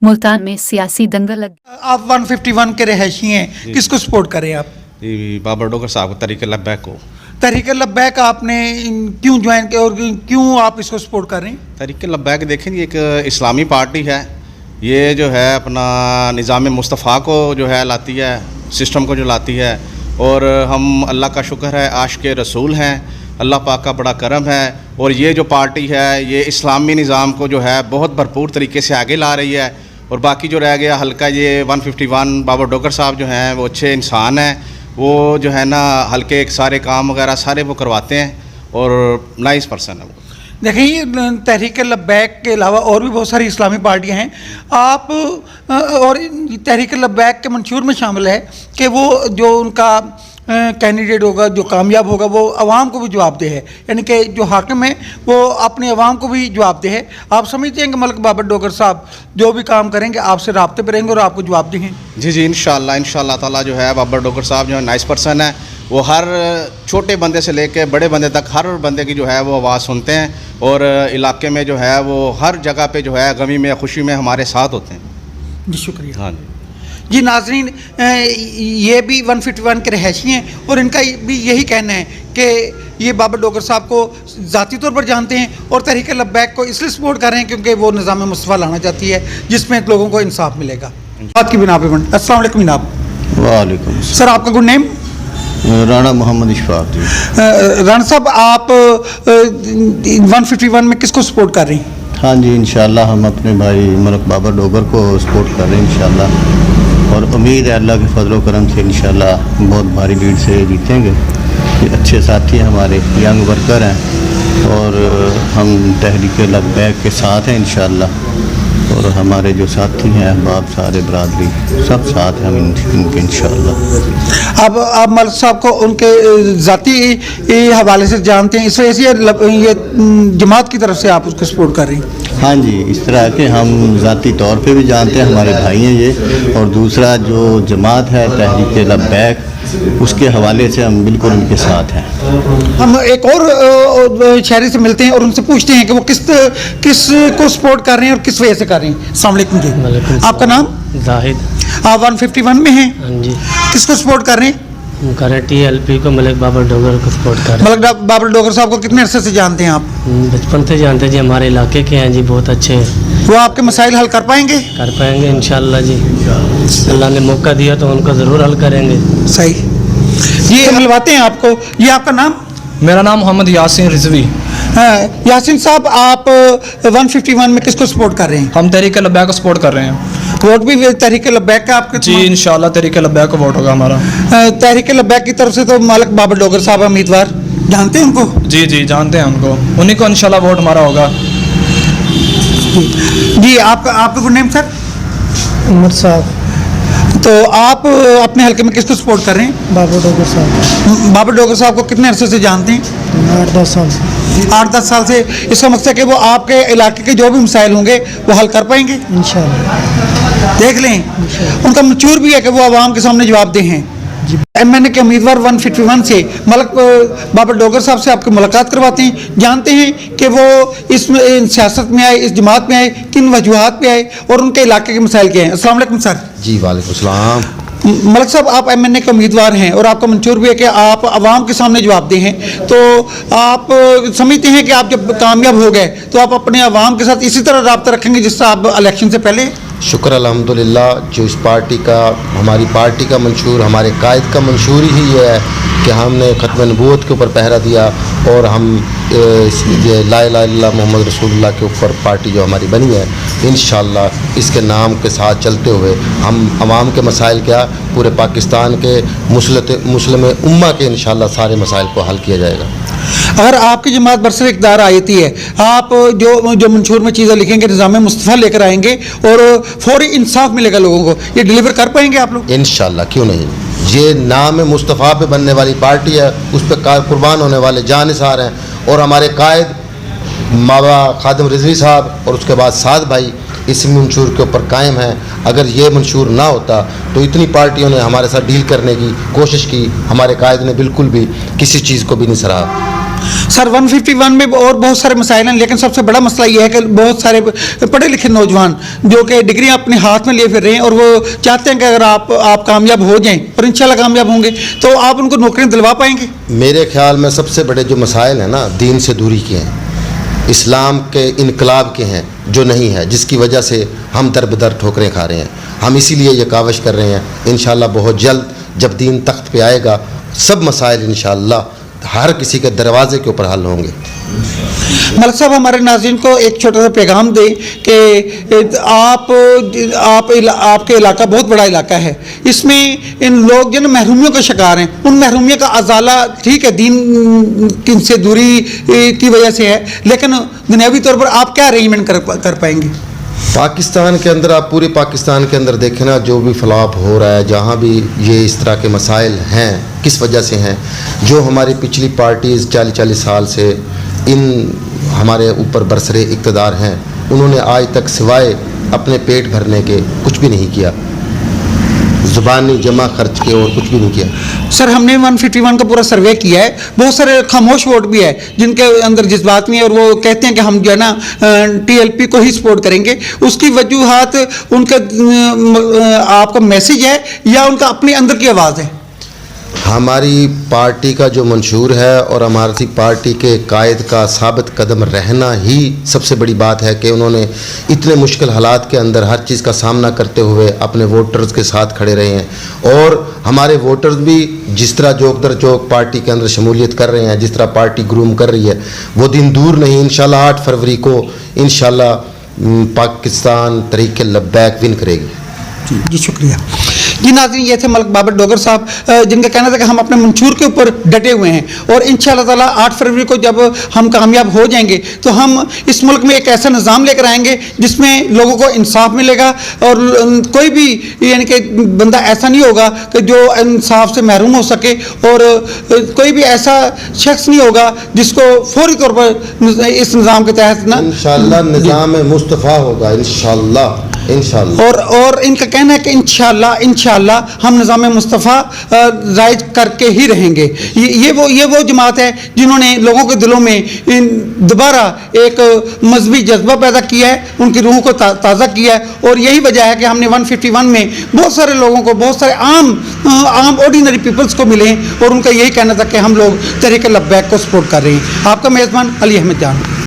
मुल्तान में सियासी दंगल लग आप 151 के रहायशी हैं, किसको सपोर्ट करें आप? बाबर डोगर साहब को, तरीके लब्बैक को। तहरीक लब्बैक आपने क्यों ज्वाइन किया और क्यों आप इसको सपोर्ट कर रहे हैं? तरीके लब्बैक देखें जी, एक इस्लामी पार्टी है, ये जो है अपना निज़ाम मुस्तफ़ा को जो है लाती है, सिस्टम को जो लाती है, और हम अल्लाह का शुक्र है आशिक़ रसूल हैं, अल्लाह पाक का बड़ा करम है। और ये जो पार्टी है ये इस्लामी निज़ाम को जो है बहुत भरपूर तरीके से आगे ला रही है। और बाकी जो रह गया हल्का ये 151 बाबर डोगर साहब जो हैं वो अच्छे इंसान हैं, वो जो है ना हल्के सारे काम वगैरह सारे वो करवाते हैं और नाइस पर्सन है वो। देखिए, तहरीक लब्बैक के अलावा और भी बहुत सारी इस्लामी पार्टियां हैं। आप और तहरीक लब्बैक के मंशूर में शामिल है कि वो जो उनका कैंडिडेट होगा, जो कामयाब होगा, वो अवाम को भी जवाबदेह है, यानी कि जो हाकिम है वो अपने अवाम को भी जवाबदेह है। आप समझते हैं कि मलिक बाबर डोगर साहब जो भी काम करेंगे आपसे राब्ते पे रहेंगे और आपको जवाबदेह हैं? जी इंशाअल्लाह ताला जो है बाबर डोगर साहब जो है नाइस पर्सन है, वो हर छोटे बंदे से लेके बड़े बंदे तक हर बंदे की जो है वो आवाज़ सुनते हैं, और इलाके में जो है वो हर जगह पे जो है गमी में खुशी में हमारे साथ होते हैं। जी शुक्रिया। हाँ जी नाज़रीन, ये भी 151 के रहायशी हैं और इनका भी यही कहना है कि ये बाबर डोगर साहब को ज़ाती तौर पर जानते हैं और तहरीक लब्बैक को इसलिए सपोर्ट कर रहे हैं क्योंकि वो निज़ाम मुस्तफ़ा लाना चाहती है जिसमें लोगों को इंसाफ मिलेगा। बात की बिना पे अस्सलाम वालेकुम जनाब। वालेकुम सर, आपका गुड नेम? राणा मोहम्मद इशफाक जी। राणा साहब, आप 151 में किसको सपोर्ट कर रही हैं? हाँ जी, इंशाल्लाह हम अपने भाई मलिक बाबर डोगर को सपोर्ट कर रहे हैं इंशाल्लाह, और उम्मीद है अल्लाह के फजल व करम से इंशाल्लाह बहुत भारी लीड से जीतेंगे। ये अच्छे साथी हैं, हमारे यंग वर्कर हैं, और हम तहरीक लब्बैक के साथ हैं इंशाल्लाह, और हमारे जो साथी हैं अहबाब सारे बरादरी सब साथ हैं हम इनके इंशाल्लाह। अब आप मलिक साहब को उनके ज़ाती हवाले से जानते हैं, इस वजह से ये जमात की तरफ से आप उसको सपोर्ट कर रही हैं? हाँ जी, इस तरह के हम ज़ाती तौर पे भी जानते हैं, हमारे भाई हैं ये, और दूसरा जो जमात है तहरीक लब्बैक उसके हवाले से हम बिल्कुल उनके साथ हैं। हम एक और शहरी से मिलते हैं और उनसे पूछते हैं कि वो किस को सपोर्ट कर रहे हैं और किस वजह से कर रहे हैं। अस्सलाम वालेकुम जी। आपका नाम? जाहिद। आप 151 में हैं? हाँ जी। किसको सपोर्ट कर रहे हैं? TLP को, मलिक बाबर डोगर को सपोर्ट कर रहे हैं। मलिक बाबर डोगर साहब को कितने अरसे से जानते हैं आप? बचपन से जानते हैं जी, हमारे इलाके के हैं जी, बहुत अच्छे हैं। वो आपके मसाइल हल कर पाएंगे? कर पाएंगे इंशाल्लाह जी, अल्लाह ने मौका दिया तो उनको ज़रूर हल करेंगे। सही। ये मिलवाते हैं आपको। ये आपका नाम? मेरा नाम मोहम्मद यासीन रिजवी। हाँ, यासीन साहब, आप 151 में किसको सपोर्ट कर रहे हैं? हम तहरीक लब्बैक को सपोर्ट कर रहे हैं। वोट भी तहरीक लब्बैक का आपके? जी इंशाल्लाह तहरीक लब्बैक को वोट होगा हमारा। तहरीक लब्बैक की तरफ से तो मलिक बाबर डोगर साहब उम्मीदवार, जानते हैं उनको? जी जानते हैं उनको, उन्हीं को इंशाल्लाह वोट हमारा होगा। जी आपका गुड नेम सर? उमर साहब। तो आप अपने हल्के में किसको सपोर्ट कर रहे हैं? बाबर डोगर साहब। बाबर डोगर साहब को कितने अरसे से जानते हैं? 8-10 साल से। 8-10 साल से। इसका मकसद है कि वो आपके इलाके के जो भी मसाइल होंगे वो हल कर पाएंगे इंशाल्लाह। देख लें, उनका मशहूर भी है कि वो आवाम के सामने जवाबदेह हैं। MNA के उम्मीदवार 151 से मलिक बाबर डोगर साहब से आपकी मुलाकात करवाते हैं, जानते हैं कि वो इस सियासत में आए, इस जमात में आए, किन वजूहात पे आए और उनके इलाके के मसाइल क्या हैं। अस्सलाम वालेकुम सर। जी वालेकुम सलाम। मलिक साहब, आप MNA के उम्मीदवार हैं और आपका मंशूर भी है कि आप आवाम के सामने जवाबदेह हैं, तो आप समझते हैं कि आप जब कामयाब हो गए तो आप अपने आवाम के साथ इसी तरह रब्ता रखेंगे जिससे आप इलेक्शन से पहले? शुक्र अल्हम्दुलिल्लाह, जो इस पार्टी का, हमारी पार्टी का मंशूर, हमारे कायद का मंशूर ही ये है कि हमने ख़त्म नबूवत के ऊपर पहरा दिया और हम ला इलाहा इल्लल्लाह मुहम्मद रसूलुल्लाह के ऊपर पार्टी जो हमारी बनी है, इंशाअल्लाह इसके नाम के साथ चलते हुए हम आवाम के मसाइल क्या, पूरे पाकिस्तान के मुस्लिम उम्मा के इंशाअल्लाह सारे मसाइल को हल किया जाएगा। अगर आपकी जमात बरसर इक़्तिदार आती है, आप जो मंशूर में चीज़ें लिखेंगे, निज़ाम मुस्तफ़ा लेकर आएंगे और फौरी इंसाफ मिलेगा लोगों को, ये डिलीवर कर पाएंगे आप लोग? इंशाअल्लाह, क्यों नहीं। ये नाम मुस्तफ़ा पे बनने वाली पार्टी है, उस पर कुर्बान होने वाले जानिसार हैं, और हमारे कायद मावा खादिम रिजवी साहब और उसके बाद साद भाई इस मंशूर के ऊपर कायम है। अगर ये मंशूर ना होता तो इतनी पार्टियों ने हमारे साथ डील करने की कोशिश की, हमारे कायद ने बिल्कुल भी किसी चीज़ को भी नहीं सराहा। सर 151 में और बहुत सारे मसाइल हैं, लेकिन सबसे बड़ा मसला ये है कि बहुत सारे पढ़े लिखे नौजवान जो कि डिग्रियां अपने हाथ में लिए फिर रहे हैं और वो चाहते हैं कि अगर आप कामयाब हो जाएं, पर इंशाल्लाह कामयाब होंगे, तो आप उनको नौकरियां दिलवा पाएंगे? मेरे ख्याल में सबसे बड़े जो मसाइल हैं ना, दीन से दूरी के हैं, इस्लाम के इनकलाब के हैं, जो नहीं है, जिसकी वजह से हम दर बदर ठोकरें खा रहे हैं। हम इसीलिए ये काविश कर रहे हैं, इंशाल्लाह बहुत जल्द जब दीन तख्त पे आएगा, सब मसाइल इंशाल्लाह हर किसी के दरवाजे के ऊपर हल होंगे। मलिक साहब, हमारे नाज़रीन को एक छोटा सा पैगाम दें कि आपके इलाका बहुत बड़ा इलाका है, इसमें इन लोग जो महरूमियों का शिकार हैं, उन महरूमियों का अजाला ठीक है दीन से दूरी की वजह से है, लेकिन दुनियावी तौर पर आप क्या अरेंजमेंट कर पाएंगे? पाकिस्तान के अंदर, आप पूरे पाकिस्तान के अंदर देखें ना, जो भी फलाप हो रहा है, जहाँ भी ये इस तरह के मसाइल हैं, किस वजह से हैं? जो हमारी पिछली पार्टीज़ 40-40 साल से इन हमारे ऊपर बरसरे इक़्तिदार हैं, उन्होंने आज तक सिवाय अपने पेट भरने के कुछ भी नहीं किया, ज़ुबानी जमा खर्च के और कुछ भी नहीं किया। सर, हमने 151 का पूरा सर्वे किया है, बहुत सारे खामोश वोट भी है जिनके अंदर जज्बात नहीं है, और वो कहते हैं कि हम जो है ना TLP को ही सपोर्ट करेंगे। उसकी वजूहात उनका आपका मैसेज है या उनका अपने अंदर की आवाज़ है? हमारी पार्टी का जो मंशूर है और हमारी पार्टी के कायद का साबित कदम रहना ही सबसे बड़ी बात है कि उन्होंने इतने मुश्किल हालात के अंदर हर चीज़ का सामना करते हुए अपने वोटर्स के साथ खड़े रहे हैं, और हमारे वोटर्स भी जिस तरह जोक दर जोक पार्टी के अंदर शमूलियत कर रहे हैं, जिस तरह पार्टी ग्रूम कर रही है, वो दिन दूर नहीं, इंशाल्लाह 8 फरवरी को इंशाल्लाह पाकिस्तान तहरीक लब्बैक विन करेगी। जी शुक्रिया। जी नाज़रीन, ये थे मलिक बाबर डोगर साहब, जिनका कहना था कि हम अपने मंशूर के ऊपर डटे हुए हैं और इंशाअल्लाह ताला 8 फरवरी को जब हम कामयाब हो जाएंगे तो हम इस मुल्क में एक ऐसा निज़ाम लेकर आएंगे जिसमें लोगों को इंसाफ मिलेगा, और कोई भी यानी कि बंदा ऐसा नहीं होगा कि जो इंसाफ से महरूम हो सके, और कोई भी ऐसा शख्स नहीं होगा जिसको फौरी तौर पर इस निज़ाम के तहत ना इंशाअल्लाह निज़ाम मुस्तफ़ा होगा, इंशाअल्लाह। और इनका कहना है कि इंशाअल्लाह हम निज़ाम मुस्तफ़ा राइज करके ही रहेंगे। ये वो जमात है जिन्होंने लोगों के दिलों में दोबारा एक मजहबी जज्बा पैदा किया है, उनकी रूह को ताज़ा किया है, और यही वजह है कि हमने 151 में बहुत सारे लोगों को, बहुत सारे आम ऑर्डिनरी पीपल्स को मिले हैं, और उनका यही कहना था कि हम लोग तहरीक लब्बैक को सपोर्ट कर रहे हैं। आपका मेज़बान अली अहमद जान।